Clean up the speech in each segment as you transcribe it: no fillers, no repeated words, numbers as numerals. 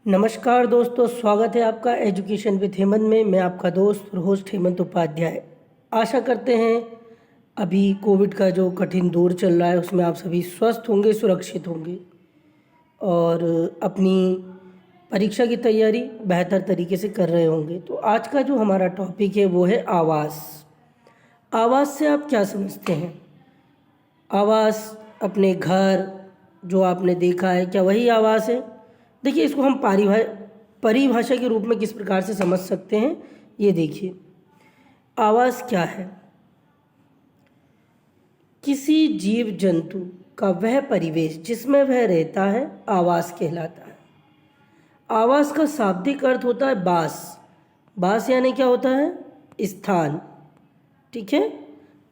नमस्कार दोस्तों, स्वागत है आपका एजुकेशन विद हेमंत में। मैं आपका दोस्त और होस्ट हेमंत उपाध्याय। आशा करते हैं अभी कोविड का जो कठिन दौर चल रहा है उसमें आप सभी स्वस्थ होंगे, सुरक्षित होंगे और अपनी परीक्षा की तैयारी बेहतर तरीके से कर रहे होंगे। तो आज का जो हमारा टॉपिक है वो है आवास। आवास से आप क्या समझते हैं? आवास अपने घर जो आपने देखा है, क्या वही आवास है? देखिए, इसको हम परिभाषा के रूप में किस प्रकार से समझ सकते हैं, ये देखिए। आवास क्या है? किसी जीव जंतु का वह परिवेश जिसमें वह रहता है आवास कहलाता है। आवास का शाब्दिक अर्थ होता है बास। बास यानी क्या होता है? स्थान। ठीक है,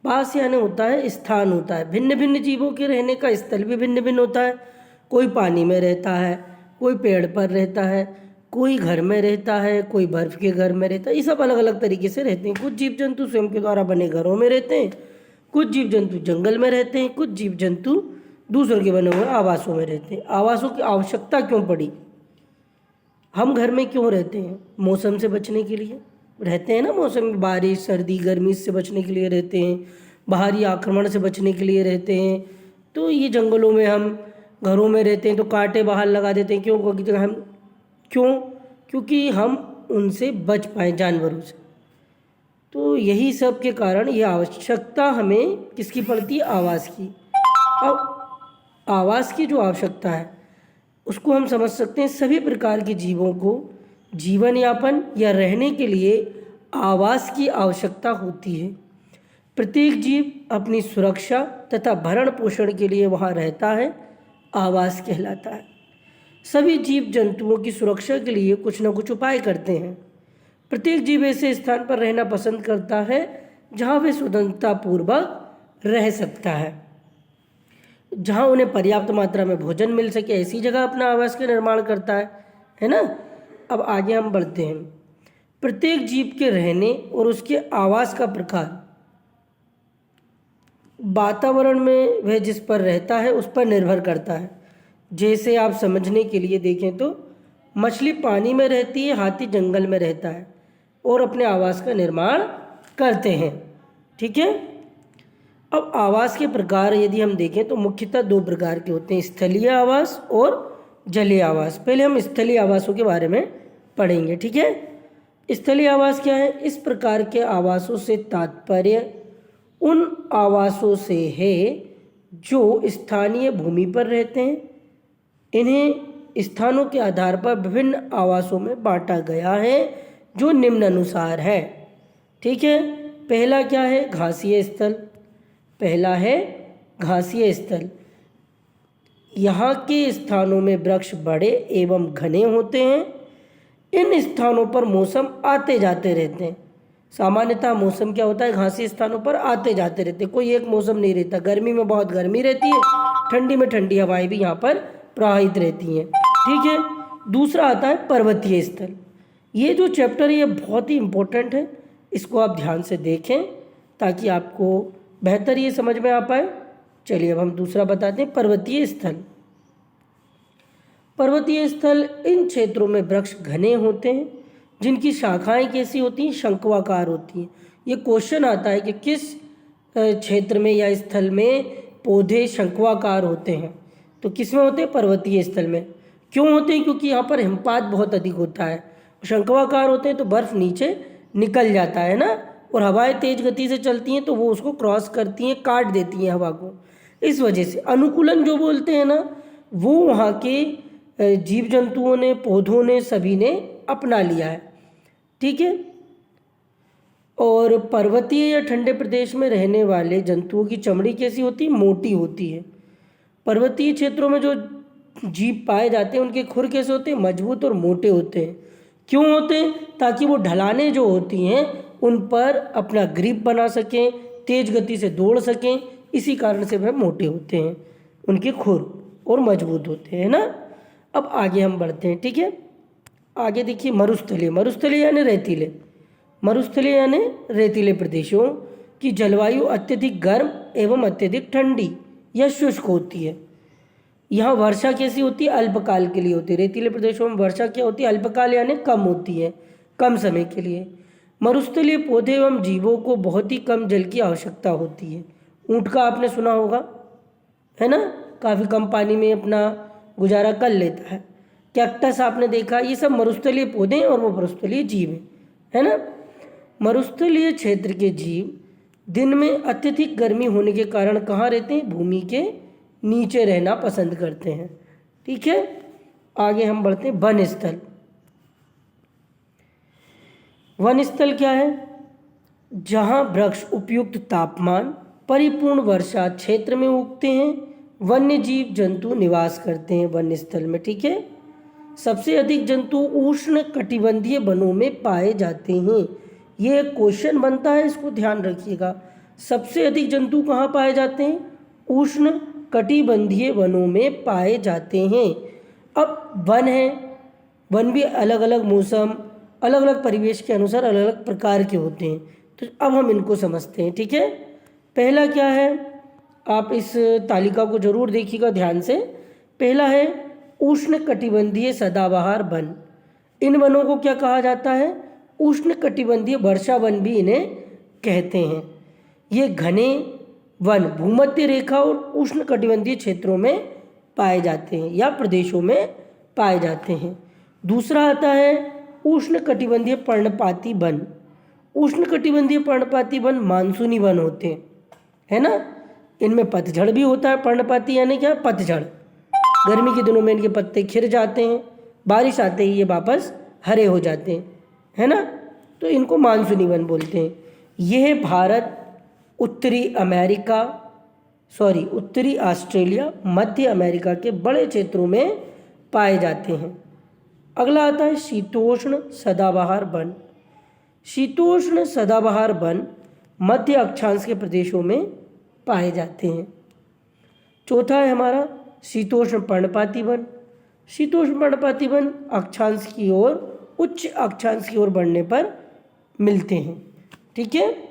बास यानी होता है स्थान होता है। भिन्न भिन्न जीवों के रहने का स्थल भी भिन्न भिन्न होता है। कोई पानी में रहता है, कोई पेड़ पर रहता है, कोई घर में रहता है, कोई बर्फ़ के घर में रहता है। ये सब अलग अलग तरीके से रहते हैं। कुछ जीव जंतु स्वयं के द्वारा बने घरों में रहते हैं, कुछ जीव जंतु जंगल में रहते हैं, कुछ जीव जंतु दूसरों के बने हुए आवासों में रहते हैं। आवासों की आवश्यकता क्यों पड़ी? हम घर में क्यों रहते हैं? मौसम से बचने के लिए रहते हैं ना। मौसम में बारिश, सर्दी, गर्मी से बचने के लिए रहते हैं, बाहरी आक्रमण से बचने के लिए रहते हैं। तो ये जंगलों में हम घरों में रहते हैं तो कांटे बाहर लगा देते हैं। क्योंकि हम उनसे बच पाएँ, जानवरों से। तो यही सब के कारण ये आवश्यकता हमें किसकी पड़ती है? आवास की। अब आवास की जो आवश्यकता है उसको हम समझ सकते हैं सभी प्रकार के जीवों को जीवन यापन या रहने के लिए आवास की आवश्यकता होती है। प्रत्येक जीव अपनी सुरक्षा तथा भरण पोषण के लिए वहाँ रहता है, आवास कहलाता है। सभी जीव जंतुओं की सुरक्षा के लिए कुछ न कुछ उपाय करते हैं। प्रत्येक जीव ऐसे स्थान पर रहना पसंद करता है जहाँ वे स्वतंत्रतापूर्वक रह सकता है, जहाँ उन्हें पर्याप्त मात्रा में भोजन मिल सके, ऐसी जगह अपना आवास का निर्माण करता है ना। अब आगे हम बढ़ते हैं। प्रत्येक जीव के रहने और उसके आवास का प्रकार वातावरण में वह जिस पर रहता है उस पर निर्भर करता है। जैसे आप समझने के लिए देखें तो मछली पानी में रहती है, हाथी जंगल में रहता है और अपने आवास का निर्माण करते हैं। ठीक है। अब आवास के प्रकार यदि हम देखें तो मुख्यतः दो प्रकार के होते हैं, स्थलीय आवास और जलीय आवास। पहले हम स्थलीय आवासों के बारे में पढ़ेंगे। ठीक है। स्थलीय आवास क्या है? इस प्रकार के आवासों से तात्पर्य उन आवासों से है जो स्थानीय भूमि पर रहते हैं। इन्हें स्थानों के आधार पर विभिन्न आवासों में बांटा गया है जो निम्नानुसार है। ठीक है। पहला क्या है? घासीय स्थल। पहला है घासीय स्थल। यहाँ के स्थानों में वृक्ष बड़े एवं घने होते हैं। इन स्थानों पर मौसम आते जाते रहते हैं। सामान्यतः मौसम क्या होता है? घासीय स्थानों पर आते जाते रहते हैं, कोई एक मौसम नहीं रहता। गर्मी में बहुत गर्मी रहती है, ठंडी में ठंडी हवाएं भी यहाँ पर प्रवाहित रहती हैं। ठीक है। दूसरा आता है पर्वतीय स्थल। ये जो चैप्टर है ये बहुत ही इम्पोर्टेंट है, इसको आप ध्यान से देखें ताकि आपको बेहतर ये समझ में आ पाए। चलिए अब हम दूसरा बताते हैं, पर्वतीय स्थल। पर्वतीय स्थल इन क्षेत्रों में वृक्ष घने होते हैं जिनकी शाखाएं कैसी होती हैं? शंक्वाकार होती हैं। ये क्वेश्चन आता है कि किस क्षेत्र में या स्थल में पौधे शंक्वाकार होते हैं? तो किस में होते हैं? पर्वतीय स्थल में। क्यों होते हैं? क्योंकि यहाँ पर हिमपात बहुत अधिक होता है। शंक्वाकार होते हैं तो बर्फ़ नीचे निकल जाता है ना, और हवाएं तेज गति से चलती हैं तो वो उसको क्रॉस करती हैं, काट देती हैं हवा को। इस वजह से अनुकूलन जो बोलते हैं ना, वो वहाँ के जीव जंतुओं ने, पौधों ने, सभी ने अपना लिया है। ठीक है। और पर्वतीय या ठंडे प्रदेश में रहने वाले जंतुओं की चमड़ी कैसी होती है? मोटी होती है। पर्वतीय क्षेत्रों में जो जीव पाए जाते हैं उनके खुर कैसे होते हैं? मजबूत और मोटे होते हैं। क्यों होते हैं? ताकि वो ढलानें जो होती हैं उन पर अपना ग्रिप बना सकें, तेज गति से दौड़ सकें। इसी कारण से वह मोटे होते हैं, उनके खुर और मजबूत होते हैं ना। अब आगे हम बढ़ते हैं। ठीक है। आगे देखिए, मरुस्थलीय। मरुस्थलीय यानी रेतीले। मरुस्थलीय यानी रेतीले प्रदेशों की जलवायु अत्यधिक गर्म एवं अत्यधिक ठंडी या शुष्क होती है। यहाँ वर्षा कैसी होती है? अल्पकाल के लिए होती है। रेतीले प्रदेशों में वर्षा क्या होती है? अल्पकाल यानी कम होती है, कम समय के लिए। मरुस्थलीय पौधे एवं जीवों को बहुत ही कम जल की आवश्यकता होती है। ऊँट का आपने सुना होगा, है ना, काफ़ी कम पानी में अपना गुजारा कर लेता है। कैक्टस आपने देखा, ये सब मरुस्थलीय पौधे हैं और वो मरुस्थलीय जीव हैं, है ना। मरुस्थलीय क्षेत्र के जीव दिन में अत्यधिक गर्मी होने के कारण कहाँ रहते हैं? भूमि के नीचे रहना पसंद करते हैं। ठीक है, आगे हम बढ़ते हैं। वन स्थल। वन स्थल क्या है? जहाँ वृक्ष उपयुक्त तापमान, परिपूर्ण वर्षा क्षेत्र में उगते हैं, वन्य जीव जंतु निवास करते हैं वन स्थल में। ठीक है, सबसे अधिक जंतु उष्ण कटिबंधीय वनों में पाए जाते हैं। ये एक क्वेश्चन बनता है, इसको ध्यान रखिएगा। सबसे अधिक जंतु कहाँ पाए जाते हैं? उष्ण कटिबंधीय वनों में पाए जाते हैं। अब वन है, वन भी अलग अलग मौसम, अलग अलग परिवेश के अनुसार अलग अलग प्रकार के होते हैं। तो अब हम इनको समझते हैं। ठीक है, पहला क्या है? आप इस तालिका को जरूर देखिएगा ध्यान से। पहला है उष्ण कटिबंधीय सदाबहार वन। इन वनों को क्या कहा जाता है? उष्ण कटिबंधीय वर्षा वन भी इन्हें कहते हैं। ये घने वन भूमध्य रेखा और उष्ण कटिबंधीय क्षेत्रों में पाए जाते हैं या प्रदेशों में पाए जाते हैं। दूसरा आता है उष्ण कटिबंधीय पर्णपाती वन। उष्ण कटिबंधीय पर्णपाती वन मानसूनी वन होते हैं, है ना। इनमें पतझड़ भी होता है। पर्णपाती यानी क्या? पतझड़। गर्मी के दिनों में इनके पत्ते खिर जाते हैं, बारिश आते ही ये वापस हरे हो जाते हैं, है ना। तो इनको मानसूनी वन बोलते हैं। यह भारत, उत्तरी ऑस्ट्रेलिया, मध्य अमेरिका के बड़े क्षेत्रों में पाए जाते हैं। अगला आता है शीतोष्ण सदाबहार वन। शीतोष्ण सदाबहार वन मध्य अक्षांश के प्रदेशों में पाए जाते हैं। चौथा है हमारा शीतोष्ण पर्णपाती वन। शीतोष्ण पर्णपाती वन अक्षांश की ओर, उच्च अक्षांश की ओर बढ़ने पर मिलते हैं। ठीक है,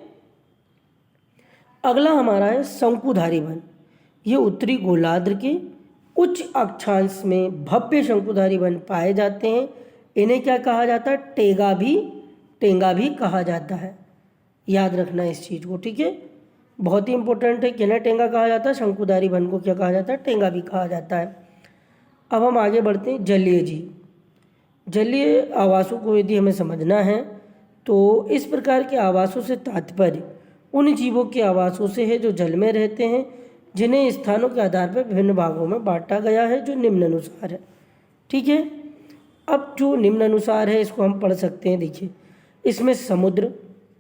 अगला हमारा है शंकुधारी वन। ये उत्तरी गोलार्ध के उच्च अक्षांश में भव्य शंकुधारी वन पाए जाते हैं। इन्हें क्या कहा जाता है? टेंगा भी कहा जाता है। याद रखना इस चीज़ को, ठीक है, बहुत ही इंपॉर्टेंट है। किन्हें टेंगा कहा जाता है? शंकुधारी वन को क्या कहा जाता है? टेंगा भी कहा जाता है। अब हम आगे बढ़ते हैं। जलीय जीव। जलीय आवासों को यदि हमें समझना है तो इस प्रकार के आवासों से तात्पर्य उन जीवों के आवासों से है जो जल में रहते हैं, जिन्हें स्थानों के आधार पर विभिन्न भागों में बांटा गया है, जो निम्नानुसार है। ठीक है, अब जो निम्नानुसार है इसको हम पढ़ सकते हैं। देखिए, इसमें समुद्र,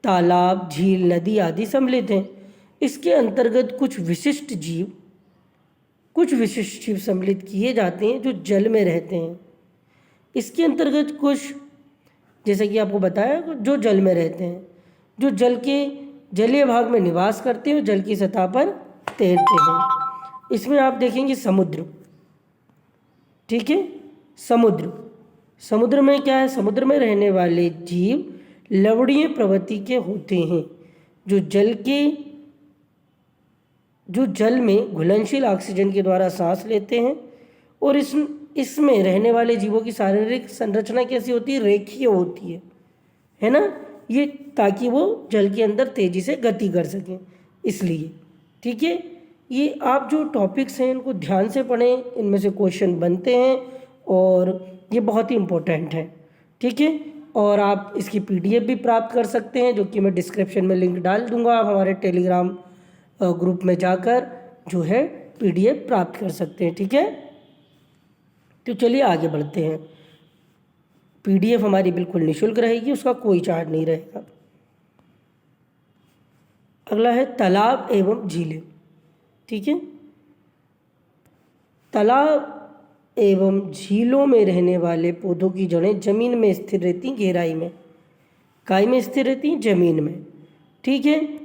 तालाब, झील, नदी आदि सम्मिलित हैं। इसके अंतर्गत कुछ विशिष्ट जीव सम्मिलित किए जाते हैं जो जल में रहते हैं। इसके अंतर्गत कुछ, जैसे कि आपको बताया, जो जल में रहते हैं, जो जल के जलीय भाग में निवास करते हैं और जल की सतह पर तैरते हैं। इसमें आप देखेंगे समुद्र। ठीक है, समुद्र में क्या है? समुद्र में रहने वाले जीव लवणीय प्रवृत्ति के होते हैं, जो जल में घुलनशील ऑक्सीजन के द्वारा सांस लेते हैं। और इसमें रहने वाले जीवों की शारीरिक संरचना कैसी होती है? रेखीय होती है ना, ये ताकि वो जल के अंदर तेजी से गति कर सकें, इसलिए। ठीक है, ये आप जो टॉपिक्स हैं इनको ध्यान से पढ़ें, इनमें से क्वेश्चन बनते हैं और ये बहुत ही इम्पोर्टेंट है। ठीक है, और आप इसकी PDF भी प्राप्त कर सकते हैं, जो कि मैं डिस्क्रिप्शन में लिंक डाल दूंगा। आप हमारे टेलीग्राम ग्रुप में जाकर जो है PDF प्राप्त कर सकते हैं। ठीक है, तो चलिए आगे बढ़ते हैं। PDF हमारी बिल्कुल निःशुल्क रहेगी, उसका कोई चार्ज नहीं रहेगा। अगला है तालाब एवं झीलें। ठीक है, तालाब एवं झीलों में रहने वाले पौधों की जड़ें जमीन में स्थिर रहती, गहराई में, काय में स्थिर रहती? जमीन में। ठीक है,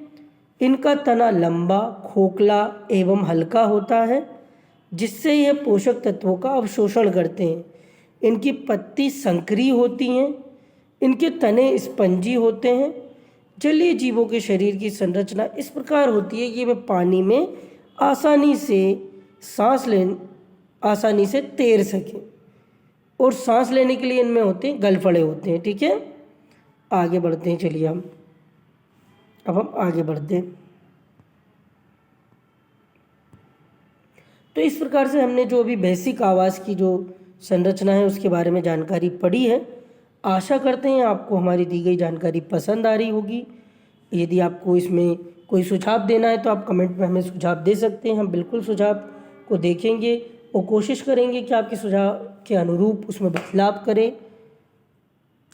इनका तना लंबा, खोखला एवं हल्का होता है, जिससे यह पोषक तत्वों का अवशोषण करते हैं। इनकी पत्ती संकरी होती हैं, इनके तने स्पंजी होते हैं। जलीय जीवों के शरीर की संरचना इस प्रकार होती है कि वे पानी में आसानी से सांस आसानी से तैर सकें। और सांस लेने के लिए इनमें होते हैं गलफड़े होते हैं। ठीक है, आगे बढ़ते हैं। चलिए अब हम आगे बढ़ते हैं। तो इस प्रकार से हमने जो अभी बेसिक आवाज़ की जो संरचना है उसके बारे में जानकारी पढ़ी है। आशा करते हैं आपको हमारी दी गई जानकारी पसंद आ रही होगी। यदि आपको इसमें कोई सुझाव देना है तो आप कमेंट में हमें सुझाव दे सकते हैं। हम बिल्कुल सुझाव को देखेंगे और कोशिश करेंगे कि आपके सुझाव के अनुरूप उसमें बदलाव करें।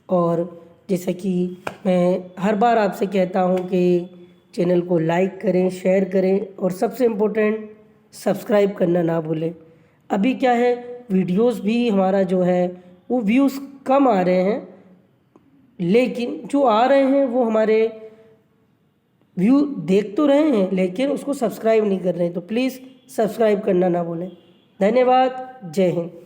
और जैसा कि मैं हर बार आपसे कहता हूं कि चैनल को लाइक करें, शेयर करें और सबसे इम्पोर्टेंट सब्सक्राइब करना ना भूलें। अभी क्या है, वीडियोस भी हमारा जो है वो व्यूज़ कम आ रहे हैं, लेकिन जो आ रहे हैं वो हमारे व्यू देख तो रहे हैं लेकिन उसको सब्सक्राइब नहीं कर रहे हैं। तो प्लीज़ सब्सक्राइब करना ना भूलें। धन्यवाद। जय हिंद।